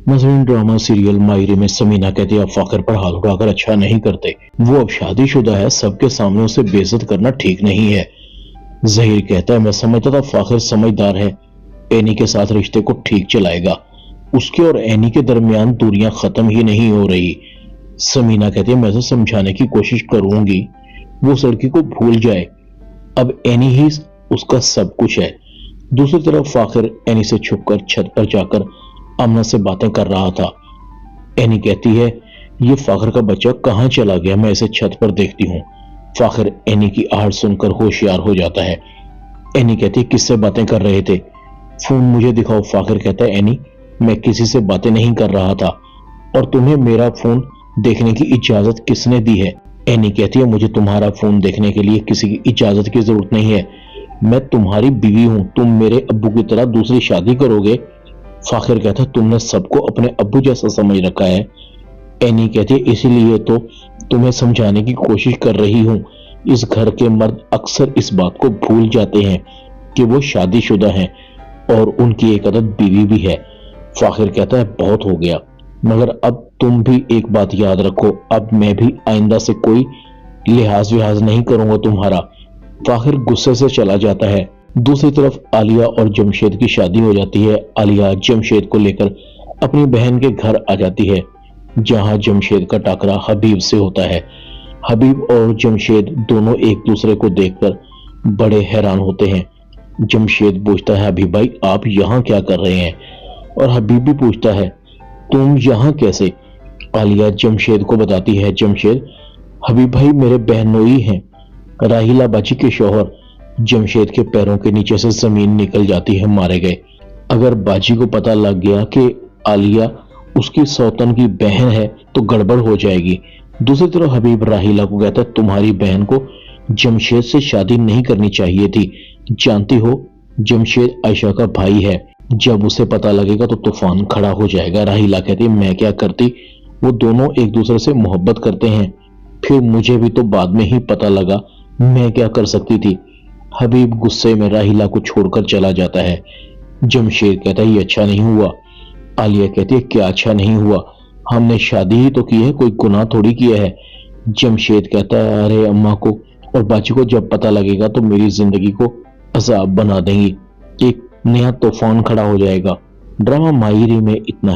नजरीन drama serial मायरे में समीना कहती है अब फाखिर पर हाथ उठाकर अच्छा नहीं करते, वो अब शादीशुदा है, सबके सामने उसे बेइज्जत करना ठीक नहीं है। जहीर कहता है मैं समझता था फाखिर समझदार है, एनी के साथ रिश्ते को ठीक चलाएगा, उसके और एनी के दरमियान दूरियां खत्म ही नहीं हो रही। समीना कहती है मैं तो समझाने की कोशिश करूंगी, वो उस लड़की को भूल जाए, अब एनी ही उसका सब कुछ है। दूसरी तरफ फाखिर एनी से छुपकर छत पर जाकर अमना से बातें कर रहा था। एनी कहती है ये फाखिर का बच्चा कहां चला गया, मैं इसे छत पर देखती हूँ। फाखिर एनी की आहट सुनकर होशियार हो जाता है। एनी कहती है किससे बातें कर रहे थे, फोन मुझे दिखाओ। फाखिर कहता है एनी मैं किसी से बातें नहीं कर रहा था, और तुम्हें मेरा फोन देखने की इजाजत किसने दी है। एनी कहती है मुझे तुम्हारा फोन देखने के लिए किसी की इजाजत की जरूरत नहीं है, मैं तुम्हारी बीवी हूं, तुम मेरे अब्बू की तरह दूसरी शादी करोगे। फाखिर कहता है तुमने सबको अपने अब्बू जैसा समझ रखा है। एनी कहती है इसीलिए तो तुम्हें समझाने की कोशिश कर रही हूं, इस घर के मर्द अक्सर इस बात को भूल जाते हैं कि वो शादीशुदा हैं और उनकी एक अदद बीवी भी है। फाखिर कहता है बहुत हो गया, मगर अब तुम भी एक बात याद रखो, अब मैं भी आइंदा से कोई लिहाज विहाज नहीं करूंगा तुम्हारा। फाखिर गुस्से से चला जाता है। दूसरी तरफ आलिया और जमशेद की शादी हो जाती है। आलिया जमशेद को लेकर अपनी बहन के घर आ जाती है, जहां जमशेद का टाकरा हबीब से होता है। हबीब और जमशेद दोनों एक दूसरे को देखकर बड़े हैरान होते हैं। जमशेद पूछता है हबीब भाई आप यहाँ क्या कर रहे हैं, और हबीब भी पूछता है तुम यहाँ कैसे। आलिया जमशेद को बताती है जमशेद हबीब भाई मेरे बहनोई हैं, राहिला बाजी के शौहर। जमशेद के पैरों के नीचे से जमीन निकल जाती है, मारे गए। अगर बाजी को पता लग गया कि आलिया उसकी सौतन की बहन है तो गड़बड़ हो जाएगी। दूसरी तरफ हबीब राहिला को कहता है तुम्हारी बहन को जमशेद से शादी नहीं करनी चाहिए थी, जानती हो जमशेद आयशा का भाई है, जब उसे पता लगेगा तो तूफान खड़ा हो जाएगा। राहिला कहती है मैं क्या करती, वो दोनों एक दूसरे से मोहब्बत करते हैं, फिर मुझे भी तो बाद में ही पता लगा, मैं क्या कर सकती थी। हबीब गुस्से में राहिला को छोड़कर चला जाता है। जमशेद कहता है ये अच्छा नहीं हुआ। आलिया कहती है क्या अच्छा नहीं हुआ, हमने शादी ही तो की है, कोई गुनाह थोड़ी किया है। जमशेद कहता है अरे अम्मा को और बाजी को जब पता लगेगा तो मेरी जिंदगी को अजाब बना देंगी, एक नया तूफान खड़ा हो जाएगा। ड्रामा माहिरी में इतना ही।